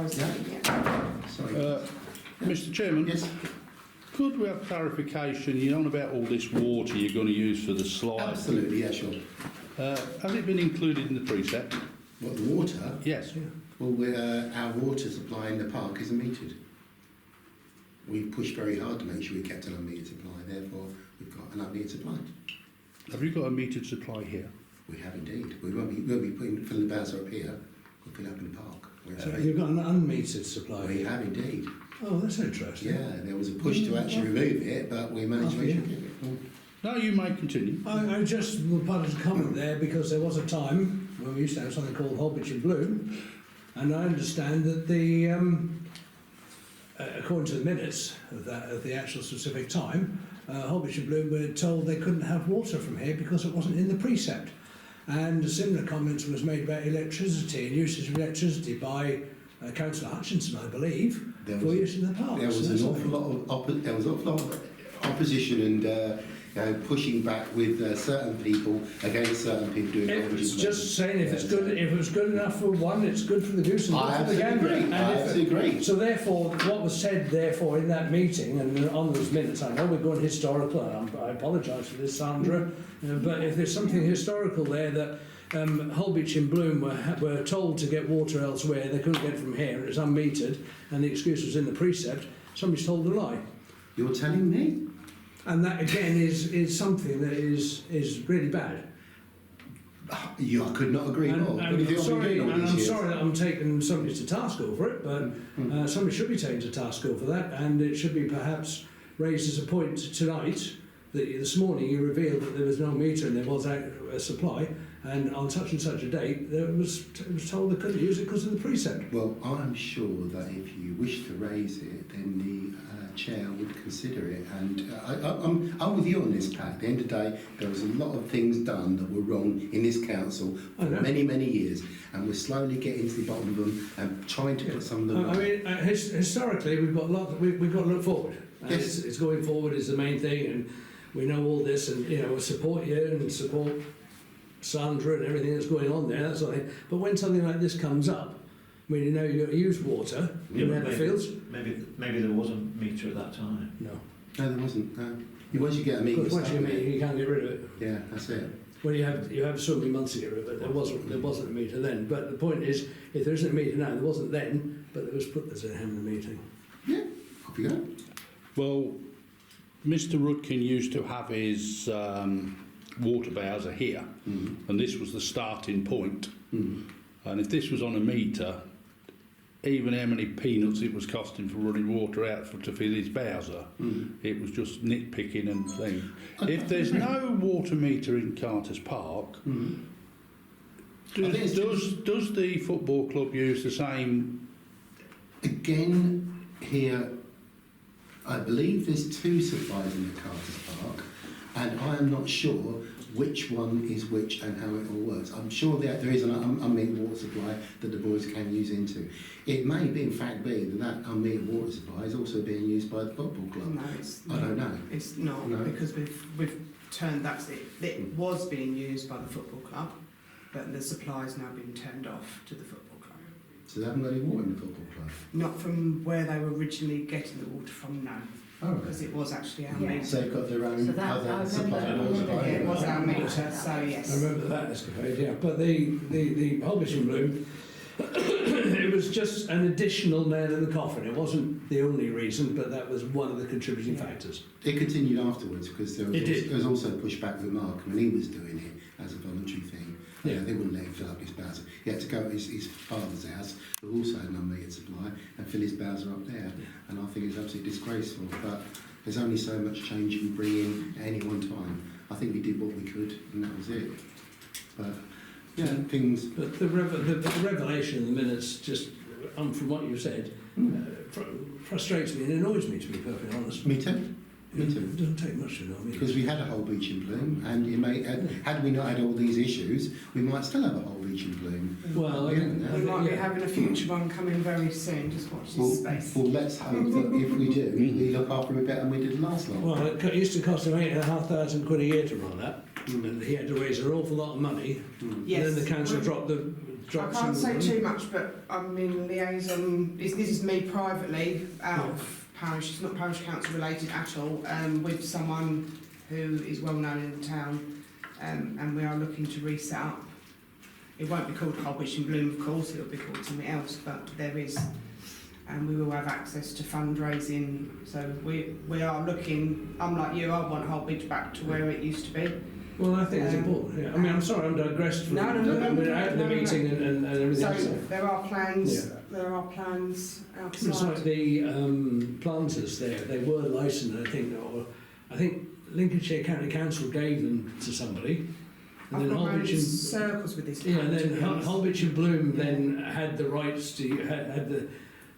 proceed, yeah. Sorry. Mr. Chairman? Yes? Could we have clarification? You're on about all this water you're going to use for the slide. Absolutely, yeah, sure. Has it been included in the precept? What, the water? Yes. Well, our water supply in the park isn't metered. We pushed very hard to make sure we kept an unmetered supply, therefore we've got an unmetered supply. Have you got a metered supply here? We have indeed. We won't be filling the Bowser up here, we'll fill it up in the park. So you've got an unmetered supply We here? have indeed. Oh, that's interesting. Yeah, there was a push to actually remove it, but we managed to keep it. No, you may continue. I just wanted to comment there because there was a time when we used to have something called Holbeach in Bloom, and I understand that the, according to the minutes of the actual specific time, Holbeach in Bloom were told they couldn't have water from here because it wasn't in the precept. And a similar comment was made about electricity and usage of electricity by Councillor Hutchinson, I believe, for use in the park. There was an awful lot of opposition and pushing back with certain people against certain people doing. It's just saying if it was good enough for one, it's good for the goose and good for the gander. I absolutely agree. So therefore, what was said therefore in that meeting and on those minutes, I know we're going historical, and I apologise for this, Sandra, but if there's something historical there that Holbeach in Bloom were told to get water elsewhere, they couldn't get it from here, it was unmetered, and the excuse was in the precept, somebody's told a lie. You're telling me? And that again is something that is really bad. I could not agree more. And I'm sorry that I'm taking somebody to task over it, but somebody should be taken to task over that, and it should be perhaps raised as a point tonight that this morning you revealed that there was no meter and there was a supply, and on such and such a date it was told they couldn't use it because of the precept. Well, I'm sure that if you wish to raise it, then the chair would consider it, and I'm with you on this, Pat. At the end of the day, there was a lot of things done that were wrong in this council for many years, and we're slowly getting to the bottom of them and trying to put some of them right. I mean, historically, we've got we've got to look forward. And Yes. it's going forward is the main thing, and we know all this, and we support you and support Sandra and everything that's going on there. That's something. But when something like this comes up, I mean, you've got to use water in Netherfields. Maybe there wasn't meter at that time. No. No, there wasn't. No. Once you get a meter, Because once you meter, you can't get rid of it. yeah, that's it. Well, you have so many months to get rid of it. There wasn't a meter then. But the point is, if there isn't a meter now, there wasn't then, but there was put as a Hammer meeting. Yeah, off you go. Well, Mr. Rudkin used to have his water bowser here, and this was the starting point. And if this was on a meter, even how many peanuts it was costing for running water out to fill his bowser, it was just nitpicking and things. If there's no water meter in Carter's Park, does the football club use the same? Again, here, I believe there's two supplies in the Carter's Park, and I am not sure which one is which and how it all works. I'm sure that there is an unmetered water supply that the boys can use into. It may be, in fact, be that unmetered water supply is also being used by the football club. No, it's I don't know. It's not, No. because we've turned that's it. It was being used by the football club, but the supply's now been turned off to the football club. So they haven't got any water in the football club? Not from where they were originally getting the water from, no. Oh, Because it was actually our Yeah. meter. So they've got their own So that- I other remember supply that. of water supply. Yeah, it was our meter, Yeah. so I yes. remember that escapade, yeah. But the Holbeach in Bloom, it was just an additional nail in the coffin. It wasn't the only reason, but that was one of the contributing factors. It continued afterwards because there It did. was also pushback with Mark when he was doing it as a voluntary thing. Yeah. They wouldn't let him fill up his bowser. He had to go to his father's house, who also had an unmetered supply, and fill his bowser up there. And I think it's absolutely disgraceful. But there's only so much change you can bring in at any one time. I think we did what we could, and that was it. But yeah, things. But the revelation in the minutes, just from what you said, frustrates me and annoys me, to be perfectly honest. Me too. Me too. It doesn't take much to know me. Because we had a Holbeach in Bloom, and had we not had all these issues, we might still have a Holbeach in Bloom. Well, We might be having a future one coming very soon. Just watch this space. Well, let's hope that if we do, we look after it better than we did last lot. well, it used to cost him £8,500 a year to run that, and he had to raise an awful lot of money. Yes. And then the council dropped drop I can't say some too much, but I'm in liaison. This is me privately out Yeah. of parish. It's not parish council related at all. With someone who is well known in the town, and we are looking to reset up. It won't be called Holbeach and Bloom, of course. It will be called something else, but there is, and we will have access to fundraising. So we are looking. I'm like you. I want Holbeach back to where it used to be. Well, I think it's important. Yeah. I mean, I'm sorry, I'm digressed from No. we're out of the meeting and everything So else. there are plans. Yeah. There are plans It's like outside. the planters there. They were licensed, I think Lincolnshire County Council gave them to somebody, and I've then got round Holbeach and circles with this. yeah, and to then be honest. Holbeach and Bloom then had the rights to had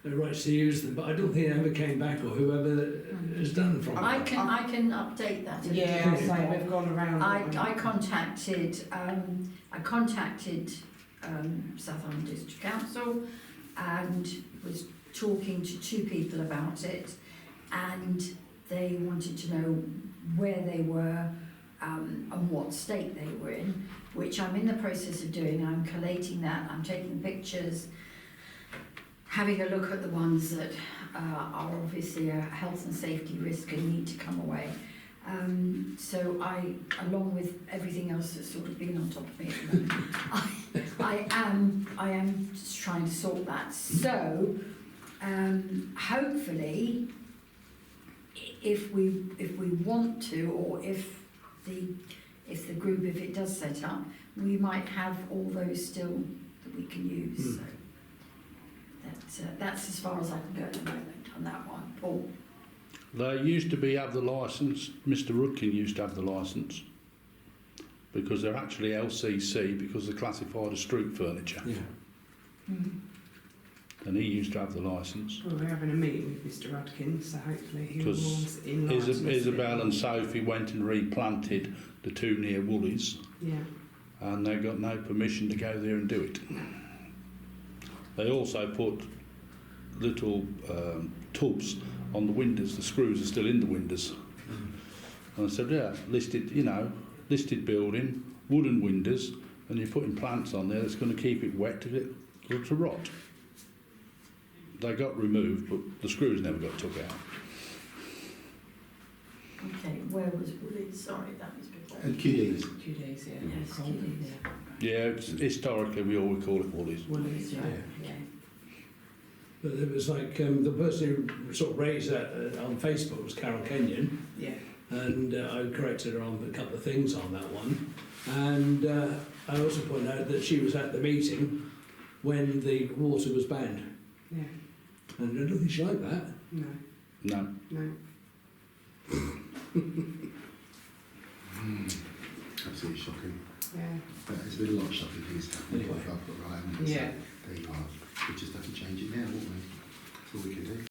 the rights to use them, but I don't think it ever came back, or whoever has done from I it. can update that. a Yeah, little I'll bit say more. we've gone around. I contacted Southampton District Council and was talking to two people about it, and they wanted to know where they were and what state they were in, which I'm in the process of doing. I'm collating that, I'm taking pictures, having a look at the ones that are obviously a health and safety risk and need to come away. So I, along with everything else that's sort of been on top of me at the moment, I am just trying to sort that. So hopefully, if we want to, or if the group, if it does set up, we might have all those still that we can use. So that's as far as I can go at the moment on that one. Paul. They used to have the licence. Mr. Rudkin used to have the licence because they're actually LCC because they're classified as street furniture, Yeah. and he used to have the licence. Well, we're having a meeting with Mr. Rudkin, so hopefully he will Because enlighten us a bit Isabel and more. Sophie went and replanted the two near Woolies, Yeah. and they got no permission to go there and do it. They also put little tubs on the windows. The screws are still in the windows. And I said, yeah, listed building, wooden windows, and you're putting plants on there that's going to keep it wet to rot. They got removed, but the screws never got took out. Okay, where was Woolies? Sorry, that was before. And QDs. 2 days, yeah. Yes, Cold, 2 days. Yeah, historically we always call it Woolies. Woolies, yeah. Okay. But it was like the person who sort of raised that on Facebook was Carol Kenyon, Yeah. and I corrected her on a couple of things on that one. And I also pointed out that she was at the meeting when the water was banned, Yeah. and I don't think she liked that. No. No. No. Absolutely shocking. Yeah. But there's been a lot of shocking things happening. Anyway. Right, haven't there? So Yeah. there you are. We just have to change it now, won't we? That's all we can do.